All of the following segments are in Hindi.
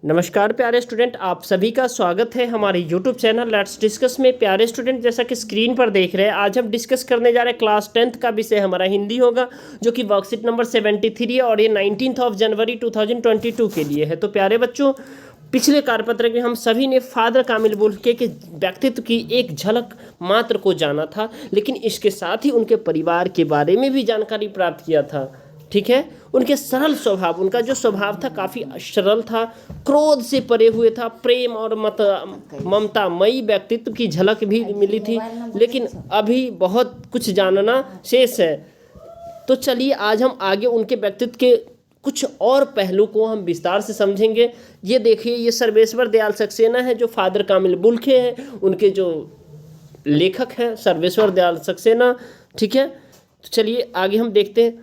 नमस्कार प्यारे स्टूडेंट, आप सभी का स्वागत है हमारे YouTube चैनल लेट्स डिस्कस में। प्यारे स्टूडेंट, जैसा कि स्क्रीन पर देख रहे हैं, आज हम डिस्कस करने जा रहे हैं क्लास 10th का विषय हमारा हिंदी होगा, जो कि वर्कशीट नंबर 73 है और ये 19 जनवरी 2022 के लिए है। तो प्यारे बच्चों, पिछले कार्यपत्र में हम सभी ने फादर कामिल बुल्के के व्यक्तित्व की एक झलक मात्र को जाना था, लेकिन इसके साथ ही उनके परिवार के बारे में भी जानकारी प्राप्त किया था। ठीक है, उनके सरल स्वभाव, उनका जो स्वभाव था काफ़ी सरल था, क्रोध से परे हुए था, प्रेम और ममतामयी व्यक्तित्व की झलक भी मिली थी, लेकिन अभी बहुत कुछ जानना शेष है। तो चलिए आज हम आगे उनके व्यक्तित्व के कुछ और पहलू को हम विस्तार से समझेंगे। ये देखिए, ये सर्वेश्वर दयाल सक्सेना है जो फादर कामिल बुल्के हैं, उनके जो लेखक हैं सर्वेश्वर दयाल सक्सेना। ठीक है, तो चलिए आगे हम देखते हैं।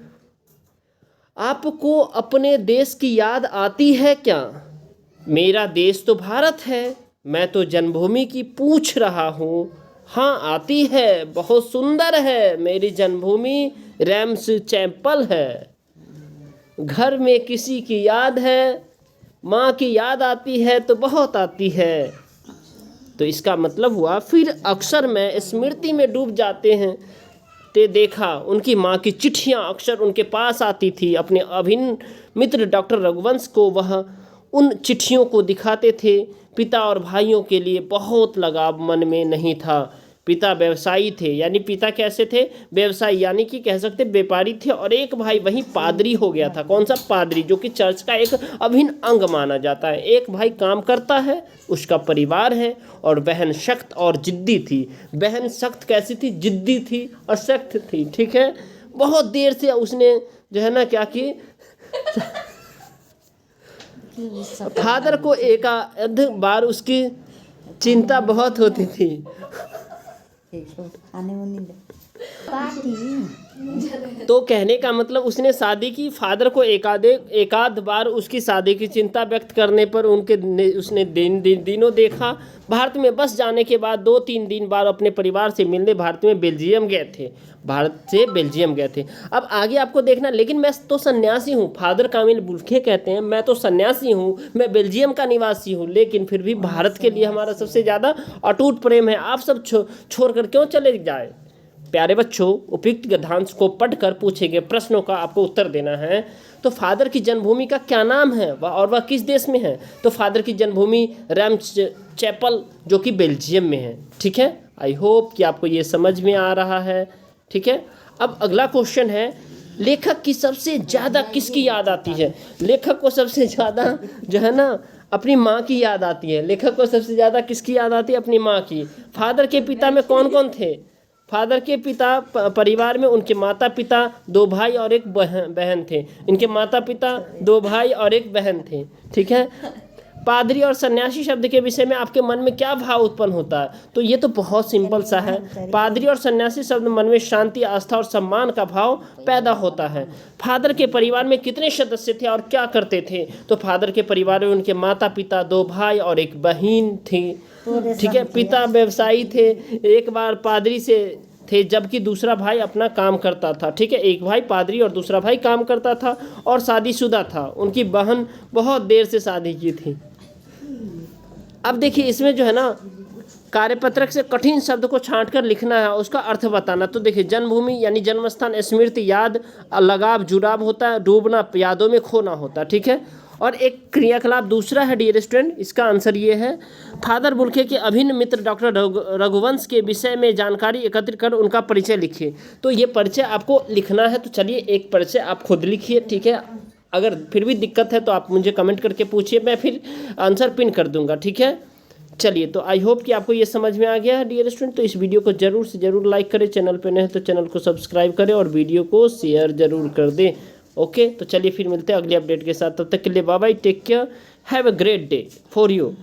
आपको अपने देश की याद आती है क्या? मेरा देश तो भारत है, मैं तो जन्मभूमि की पूछ रहा हूँ। हाँ आती है, बहुत सुंदर है, मेरी जन्मभूमि रैम्स चैपल है। घर में किसी की याद है, माँ की याद आती है तो बहुत आती है। तो इसका मतलब हुआ फिर अक्सर मैं स्मृति में डूब जाते हैं। ते देखा उनकी माँ की चिट्ठियाँ अक्सर उनके पास आती थी। अपने अभिन्न मित्र डॉक्टर रघुवंश को वह उन चिट्ठियों को दिखाते थे। पिता और भाइयों के लिए बहुत लगाव मन में नहीं था। पिता व्यवसायी थे, यानी पिता कैसे थे? व्यवसायी, यानी कि कह सकते व्यापारी थे, और एक भाई वहीं पादरी हो गया था। कौन सा? पादरी, जो कि चर्च का एक अभिन्न अंग माना जाता है। एक भाई काम करता है, उसका परिवार है, और बहन सख्त और जिद्दी थी। बहन सख्त कैसी थी? जिद्दी थी और सख्त थी। ठीक है, बहुत देर से उसने जो है ना क्या कि फादर को एकाध बार उसकी चिंता बहुत होती थी। तो कहने का मतलब उसने शादी की, फादर को एकाध बार उसकी शादी की चिंता व्यक्त करने पर उसने दिनों देखा। भारत में बस जाने के बाद 2-3 दिन बाद अपने परिवार से मिलने भारत से बेल्जियम गए थे। अब आगे आपको देखना, लेकिन मैं तो सन्यासी हूँ। फादर कामिल बुल्के कहते हैं, मैं तो सन्यासी हूँ, मैं बेल्जियम का निवासी हूँ, लेकिन फिर भी भारत के लिए हमारा सबसे ज़्यादा अटूट प्रेम है। आप सब छोड़ कर क्यों चले जाए? प्यारे बच्चों, उपयुक्त गद्यांश को पढ़कर पूछे गए प्रश्नों का आपको उत्तर देना है। तो फादर की जन्मभूमि का क्या नाम है और वह किस देश में है? तो फादर की जन्मभूमि रैम्स चैपल, जो कि बेल्जियम में है। ठीक है, आई होप कि आपको ये समझ में आ रहा है। ठीक है, अब अगला क्वेश्चन है, लेखक की सबसे ज़्यादा किसकी याद आती है? लेखक को सबसे ज़्यादा जो है ना अपनी माँ की याद आती है। लेखक को सबसे ज़्यादा किसकी याद आती है? अपनी माँ की। फादर के पिता में कौन कौन थे? फादर के पिता परिवार में उनके माता पिता, 2 भाई और एक बहन थे। इनके माता पिता 2 भाई और एक बहन थे। ठीक है, पादरी और सन्यासी शब्द के विषय में आपके मन में क्या भाव उत्पन्न होता है? तो ये तो बहुत सिंपल सा है। पादरी और सन्यासी शब्द मन में शांति, आस्था और सम्मान का भाव पैदा होता है। फादर के परिवार में कितने सदस्य थे और क्या करते थे? तो फादर के परिवार में उनके माता पिता, 2 भाई और एक बहन थी। ठीक है, पिता व्यवसायी थे, एक बार पादरी से थे, जबकि दूसरा भाई अपना काम करता था। ठीक है, एक भाई पादरी और दूसरा भाई काम करता था और शादीशुदा था। उनकी बहन बहुत देर से शादी की थी। अब देखिए, इसमें जो है ना कार्यपत्रक से कठिन शब्द को छांटकर लिखना है, उसका अर्थ बताना। तो देखिए, जन्मभूमि यानी जन्मस्थान, स्मृति याद, लगाव जुड़ाव होता है, डूबना यादों में खोना होता है। ठीक है, और एक क्रियाकलाप दूसरा है डियर स्टूडेंट, इसका आंसर ये है, फादर बुल्के के अभिन्न मित्र डॉक्टर रघुवंश के विषय में जानकारी एकत्रित कर उनका परिचय लिखिए। तो ये परिचय आपको लिखना है। तो चलिए एक परिचय आप खुद लिखिए। ठीक है, अगर फिर भी दिक्कत है तो आप मुझे कमेंट करके पूछिए, मैं फिर आंसर पिन कर दूंगा। ठीक है, चलिए, तो आई होप कि आपको ये समझ में आ गया है डियर स्टूडेंट। तो इस वीडियो को जरूर से जरूर लाइक करें, चैनल पे नए हैं तो चैनल को सब्सक्राइब करें और वीडियो को शेयर जरूर कर दें। ओके, तो चलिए फिर मिलते हैं अगले अपडेट के साथ। तब तक के लिए bye bye, take care, have a great day for you.